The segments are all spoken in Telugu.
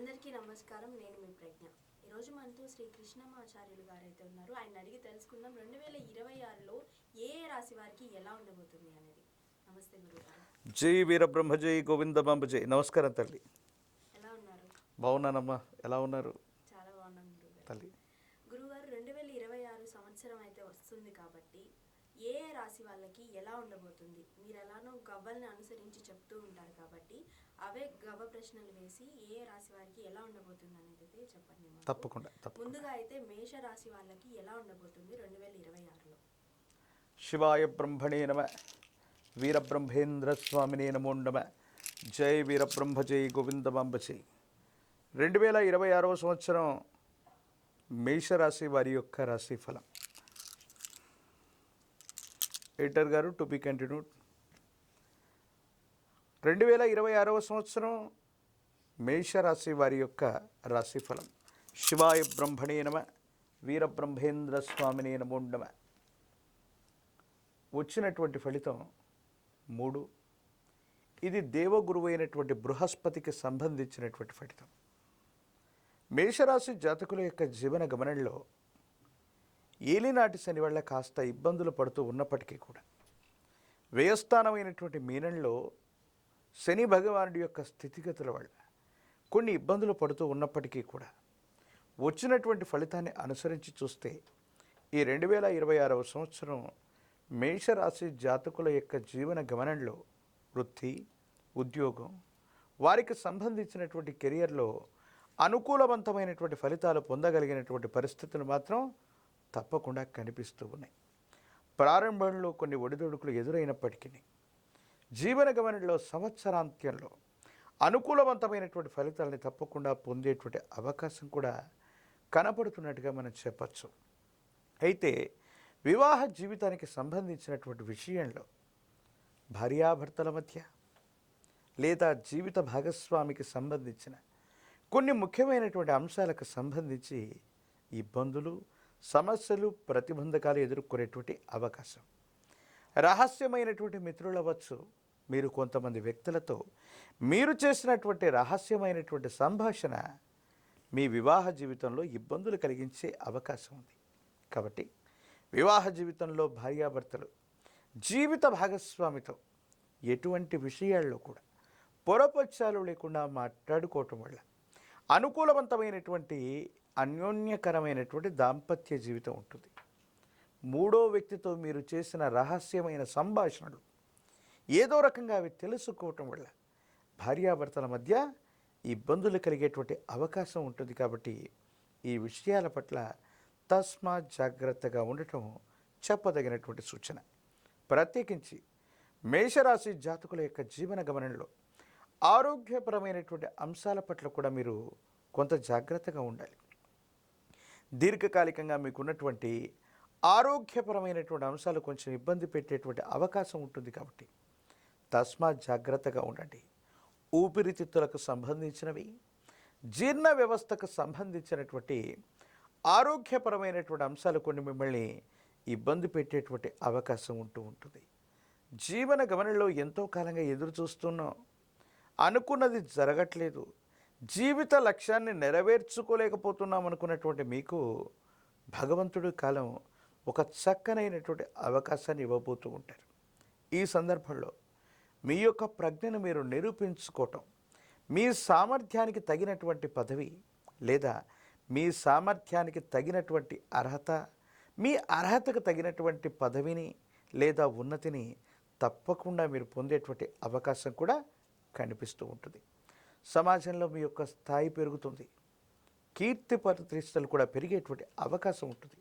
అందరికీ నమస్కారం. నేను మీ ప్రజ్ఞ. ఈరోజు మనతో శ్రీ కృష్ణమాచార్యులు గారు అయితే ఉన్నారు. ఆయన అడిగి తెలుసుకుందాం 2026లో ఏ ఏ రాశి వారికి ఎలా ఉండబోతుంది అనేది. నమస్తే గురుగారు. జై వీరబ్రహ్మ జై గోవిందమాంబ జై. నమస్కారం తల్లి. ఎలా ఉన్నారు? బాగున్నానమ్మా, ఎలా ఉన్నారు? చాలా బాగున్నాను గురుగారు. తల్లి గురుగారు 2026 సంవత్సరం అయితే వస్తుంది కాబట్టి ఏ ఏ రాశి వాళ్ళకి ఎలా ఉండబోతుంది? మీరు ఎలానో గవ్వల్ని అనుసరించి చెప్తూ ఉంటారు కాబట్టి అవే గవ్వ ప్రశ్నలు వేసి ఏ ఏ రాశి వారికి ఎలా ఉండబోతుంది అనేది అయితే చెప్పండి మాకు. తప్పకుండా. ముందుగా అయితే మేష రాశి వాళ్ళకి ఎలా ఉండబోతుంది 2026లో? శివాయ బ్రహ్మణే నమ, వీరబ్రహ్మేంద్ర స్వామినే నమో నమ. జై వీరబ్రహ్మ జై గోవిందమాంబ జై. 2026 సంవత్సరం మేషరాశి వారి యొక్క రాశి ఫలం. ఎడిటర్ గారు, టు బి కంటిన్యూడ్. 2026 సంవత్సరం మేషరాశి వారి యొక్క రాశిఫలం. శివాయ బ్రహ్మణే నమ, వీరబ్రహ్మేంద్ర స్వామినే నమో నమ. వచ్చినటువంటి ఫలితం 3. ఇది దేవగురువు అయినటువంటి బృహస్పతికి సంబంధించినటువంటి ఫలితం. మేషరాశి జాతకుల యొక్క జీవన గమనంలో ఏలినాటి శని వల్ల కాస్త ఇబ్బందులు పడుతూ ఉన్నప్పటికీ కూడా వ్యయస్థానమైనటువంటి మీనంలో శని భగవానుడి యొక్క స్థితిగతుల వల్ల కొన్ని ఇబ్బందులు పడుతూ ఉన్నప్పటికీ కూడా వచ్చినటువంటి ఫలితాన్ని అనుసరించి చూస్తే ఈ 2026 సంవత్సరం మేషరాశి జాతకుల యొక్క జీవన గమనంలో వృత్తి, ఉద్యోగం, వారికి సంబంధించినటువంటి కెరియర్లో అనుకూలవంతమైనటువంటి ఫలితాలు పొందగలిగినటువంటి పరిస్థితులు మాత్రం తప్పకుండా కనిపిస్తూ ఉన్నాయి. ప్రారంభంలో కొన్ని ఒడిదొడుకులు ఎదురైనప్పటికీ జీవన గమనంలో సంవత్సరాంత్యంలో అనుకూలవంతమైనటువంటి ఫలితాలని తప్పకుండా పొందేటువంటి అవకాశం కూడా కనపడుతున్నట్టుగా మనం చెప్పచ్చు. అయితే వివాహ జీవితానికి సంబంధించినటువంటి విషయంలో భార్యాభర్తల మధ్య లేదా జీవిత భాగస్వామికి సంబంధించిన కొన్ని ముఖ్యమైనటువంటి అంశాలకు సంబంధించి ఇబ్బందులు, సమస్యలు, ప్రతిబంధకాలు ఎదుర్కొనేటువంటి అవకాశం. రహస్యమైనటువంటి మిత్రులవచ్చు, మీరు కొంతమంది వ్యక్తులతో మీరు చేసినటువంటి రహస్యమైనటువంటి సంభాషణ మీ వివాహ జీవితంలో ఇబ్బందులు కలిగించే అవకాశం ఉంది. కాబట్టి వివాహ జీవితంలో భార్యాభర్తలు జీవిత భాగస్వామితో ఎటువంటి విషయాల్లో కూడా పొరపక్షాలు లేకుండా మాట్లాడుకోవటం వల్ల అనుకూలవంతమైనటువంటి అన్యోన్యకరమైనటువంటి దాంపత్య జీవితం ఉంటుంది. మూడో వ్యక్తితో మీరు చేసిన రహస్యమైన సంభాషణలు ఏదో రకంగా అవి తెలుసుకోవటం వల్ల భార్యాభర్తల మధ్య ఇబ్బందులు కలిగేటువంటి అవకాశం ఉంటుంది. కాబట్టి ఈ విషయాల పట్ల తస్మాత్ జాగ్రత్తగా ఉండటం చెప్పదగినటువంటి సూచన. ప్రత్యేకించి మేషరాశి జాతకుల యొక్క జీవన గమనంలో ఆరోగ్యపరమైనటువంటి అంశాల పట్ల కూడా మీరు కొంత జాగ్రత్తగా ఉండాలి. దీర్ఘకాలికంగా మీకున్నటువంటి ఆరోగ్యపరమైనటువంటి అంశాలు కొంచెం ఇబ్బంది పెట్టేటువంటి అవకాశం ఉంటుంది. కాబట్టి తస్మాత్ జాగ్రత్తగా ఉండండి. ఊపిరితిత్తులకు సంబంధించినవి, జీర్ణ వ్యవస్థకు సంబంధించినటువంటి ఆరోగ్యపరమైనటువంటి అంశాలు కొన్ని మిమ్మల్ని ఇబ్బంది పెట్టేటువంటి అవకాశం ఉంటుంది. జీవన గమనంలో ఎంతో కాలంగా ఎదురు చూస్తున్నాం, అనుకున్నది జరగట్లేదు, జీవిత లక్ష్యాన్ని నెరవేర్చుకోలేకపోతున్నాం అనుకున్నటువంటి మీకు భగవంతుడి కాలం ఒక చక్కనైనటువంటి అవకాశాన్ని ఇవ్వబోతూ ఉంటారు. ఈ సందర్భంలో మీ యొక్క ప్రజ్ఞను మీరు నిరూపించుకోవటం, మీ సామర్థ్యానికి తగినటువంటి పదవి లేదా మీ సామర్థ్యానికి తగినటువంటి అర్హత, మీ అర్హతకు తగినటువంటి పదవిని లేదా ఉన్నతిని తప్పకుండా మీరు పొందేటువంటి అవకాశం కూడా కనిపిస్తూ ఉంటుంది. సమాజంలో మీ యొక్క స్థాయి పెరుగుతుంది, కీర్తి ప్రతిష్టలు కూడా పెరిగేటువంటి అవకాశం ఉంటుంది.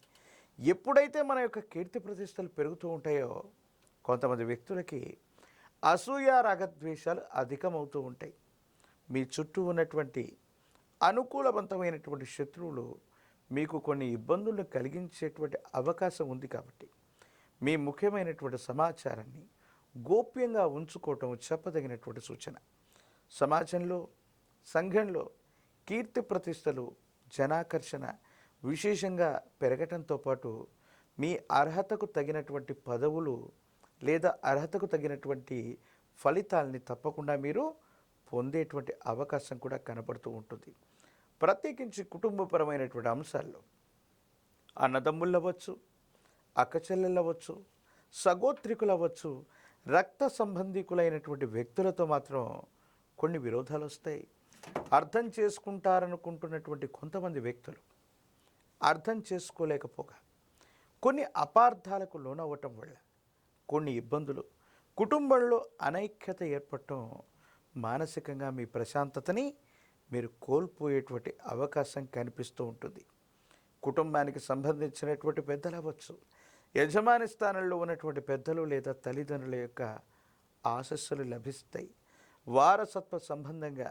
ఎప్పుడైతే మన యొక్క కీర్తి ప్రతిష్టలు పెరుగుతూ ఉంటాయో కొంతమంది వ్యక్తులకి అసూయ, రాగద్వేషాలు అధికమవుతూ ఉంటాయి. మీ చుట్టూ ఉన్నటువంటి అనుకూలవంతమైనటువంటి శత్రువులు మీకు కొన్ని ఇబ్బందులను కలిగించేటువంటి అవకాశం ఉంది. కాబట్టి మీ ముఖ్యమైనటువంటి సమాచారాన్ని గోప్యంగా ఉంచుకోవటం చెప్పదగినటువంటి సూచన. సమాజంలో, సంఘంలో కీర్తి ప్రతిష్టలు, జనాకర్షణ విశేషంగా పెరగటంతో పాటు మీ అర్హతకు తగినటువంటి పదవులు లేదా అర్హతకు తగినటువంటి ఫలితాలని తప్పకుండా మీరు పొందేటువంటి అవకాశం కూడా కనపడుతూ ఉంటుంది. ప్రత్యేకించి కుటుంబపరమైనటువంటి అంశాల్లో అన్నదమ్ముళ్ళు అవ్వచ్చు, అక్కచెల్లెళ్ళు అవ్వచ్చు, సగోత్రికులు అవ్వచ్చు, రక్త సంబంధికులైనటువంటి వ్యక్తులతో మాత్రం కొన్ని విరోధాలు వస్తాయి. అర్థం చేసుకుంటారనుకుంటున్నటువంటి కొంతమంది వ్యక్తులు అర్థం చేసుకోలేకపోగా కొన్ని అపార్థాలకు లోనవ్వటం వల్ల కొన్ని ఇబ్బందులు, కుటుంబంలో అనైక్యత ఏర్పడటం, మానసికంగా మీ ప్రశాంతతని మీరు కోల్పోయేటువంటి అవకాశం కనిపిస్తూ ఉంటుంది. కుటుంబానికి సంబంధించినటువంటి పెద్దలు అవ్వచ్చు, యజమాని స్థానంలో ఉన్నటువంటి పెద్దలు లేదా తల్లిదండ్రుల యొక్క ఆశస్సులు లభిస్తాయి. వారసత్వ సంబంధంగా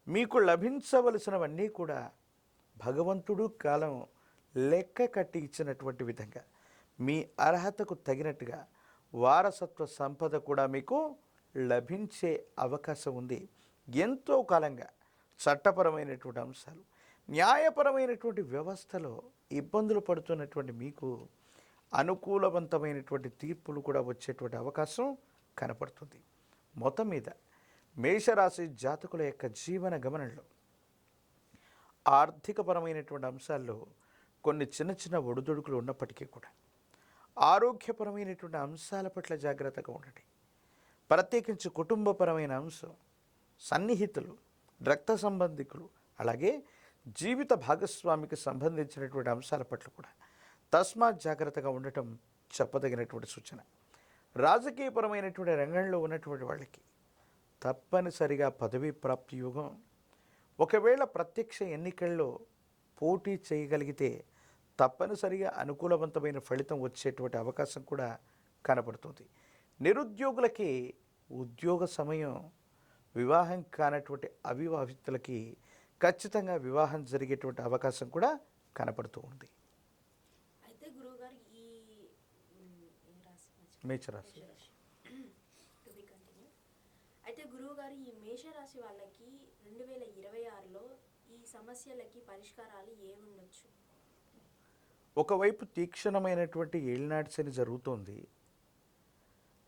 మీకు లభించవలసినవన్నీ కూడా భగవంతుడు కాలం లెక్క కట్టి ఇచ్చినటువంటి విధంగా మీ అర్హతకు తగినట్టుగా వారసత్వ సంపద కూడా మీకు లభించే అవకాశం ఉంది. ఎంతో కాలంగా చట్టపరమైనటువంటి అంశాలు, న్యాయపరమైనటువంటి వ్యవస్థలో ఇబ్బందులు పడుతున్నటువంటి మీకు అనుకూలవంతమైనటువంటి తీర్పులు కూడా వచ్చేటువంటి అవకాశం కనపడుతుంది. మొత్తం మీద మేషరాశి జాతకుల యొక్క జీవన గమనంలో ఆర్థికపరమైనటువంటి అంశాల్లో కొన్ని చిన్న చిన్న ఒడిదుడుకులు ఉన్నప్పటికీ కూడా ఆరోగ్యపరమైనటువంటి అంశాల పట్ల జాగ్రత్తగా ఉండండి. ప్రత్యేకించి కుటుంబపరమైన అంశం, సన్నిహితులు, రక్త సంబంధికులు, అలాగే జీవిత భాగస్వామికి సంబంధించినటువంటి అంశాల పట్ల కూడా తస్మాత్ జాగ్రత్తగా ఉండటం చెప్పదగినటువంటి సూచన. రాజకీయపరమైనటువంటి రంగంలో ఉన్నటువంటి వాళ్ళకి తప్పనిసరిగా పదవీ ప్రాప్తి యోగం. ఒకవేళ ప్రత్యక్ష ఎన్నికల్లో పోటీ చేయగలిగితే తప్పనిసరిగా అనుకూలవంతమైన ఫలితం వచ్చేటువంటి అవకాశం కూడా కనపడుతుంది. నిరుద్యోగులకి ఉద్యోగ సమయం, వివాహం కానటువంటి అవివాహితులకి ఖచ్చితంగా వివాహం జరిగేటువంటి అవకాశం కూడా కనపడుతూ ఉంది. అయితే గురువుగారు ఈ మేషరాశి అయితే గురువుగారు ఈ మేషరాశి వాళ్ళకి 2026లో ఈ సమస్యలకి పరిష్కారాలు ఏముండొచ్చు? ఒకవైపు తీక్షణమైనటువంటి ఏలినాటి శని జరుగుతోంది,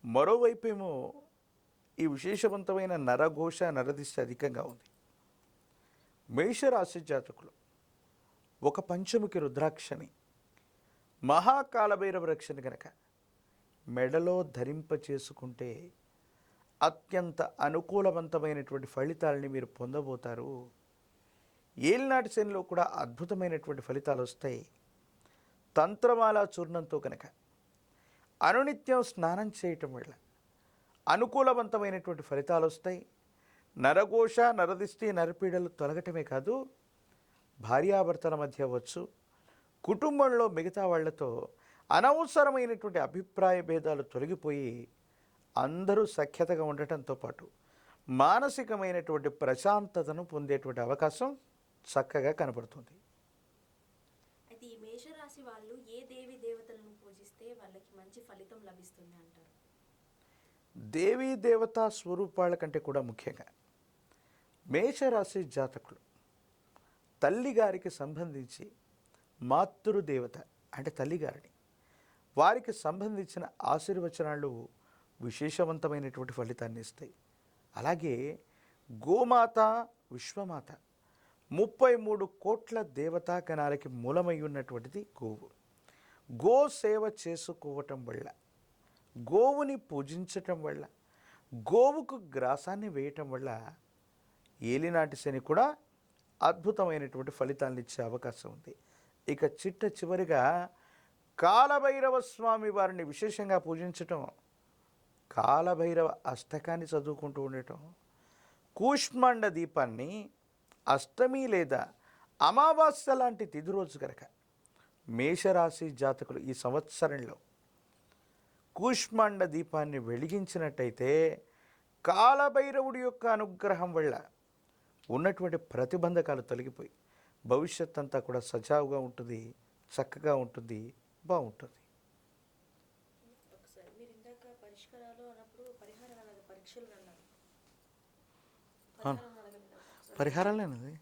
మరోవైపు ఏమో ఈ విశేషవంతమైన నరఘోష, నరదిష్టి అధికంగా ఉంది. మేషరాశి జాతకులు ఒక పంచముఖి రుద్రాక్షని, మహాకాలభైరవ రక్షని గనక మెడలో ధరింప చేసుకుంటే అత్యంత అనుకూలవంతమైనటువంటి ఫలితాలని మీరు పొందబోతారు. ఏలినాటి శనిలో కూడా అద్భుతమైనటువంటి ఫలితాలు వస్తాయి. తంత్రమాల చూర్ణంతో కనుక అనునిత్యం స్నానం చేయటం వల్ల అనుకూలవంతమైనటువంటి ఫలితాలు వస్తాయి. నరఘోష, నరదిష్టి, నరపీడలు తొలగటమే కాదు, భార్యాభర్తల మధ్య అవ్వచ్చు, కుటుంబంలో మిగతా వాళ్లతో అనవసరమైనటువంటి అభిప్రాయ భేదాలు తొలగిపోయి అందరూ సఖ్యతగా ఉండటంతో పాటు మానసికమైనటువంటి ప్రశాంతతను పొందేటువంటి అవకాశం చక్కగా కనపడుతుంది. అయితే ఈ మేషరాశి వాళ్ళు ఏ దేవి దేవతలను పూజిస్తే వాళ్ళకి మంచి ఫలితం లభిస్తుంది అంటారు? దేవీ దేవతా స్వరూపాల కంటే కూడా ముఖ్యంగా మేషరాశి జాతకులు తల్లిగారికి సంబంధించి మాతృదేవత అంటే తల్లిగారిని, వారికి సంబంధించిన ఆశీర్వచనాలు విశేషవంతమైనటువంటి ఫలితాన్ని ఇస్తాయి. అలాగే గోమాత, విశ్వమాత 33 కోట్ల దేవతాగణాలకి మూలమై ఉన్నటువంటిది గోవు. గో సేవ చేసుకోవటం వల్ల, గోవుని పూజించటం వల్ల, గోవుకు గ్రాసాన్ని వేయటం వల్ల ఏలినాటి శని కూడా అద్భుతమైనటువంటి ఫలితాలను ఇచ్చే అవకాశం ఉంది. ఇక చివరిగా కాలభైరవ స్వామి వారిని విశేషంగా పూజించటం, కాలభైరవ అష్టకాన్ని చదువుకుంటూ ఉండటం, కూష్మాండ దీపాన్ని అష్టమి లేదా అమావాస్య లాంటి తిథి రోజు కనుక మేషరాశి జాతకులు ఈ సంవత్సరంలో కూష్మాండ దీపాన్ని వెలిగించినట్టయితే కాలభైరవుడి యొక్క అనుగ్రహం వల్ల ఉన్నటువంటి ప్రతిబంధకాలు తొలగిపోయి భవిష్యత్ అంతా కూడా సజావుగా ఉంటుంది, చక్కగా ఉంటుంది, బాగుంటుంది. ఒకసారి మీరు ఇందాక పరిష్కారాలు అన్నప్పుడు పరిహారాలు పరీక్షలు అన్నారు. పరిహారాలేనది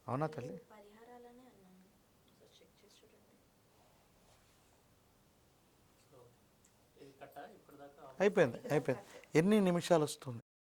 అవునా తల్లి? పరిహారాలనే అన్నాను, చెక్ చేసి చూడండి. అయిపోయింది. ఎన్ని నిమిషాలు వస్తుంది?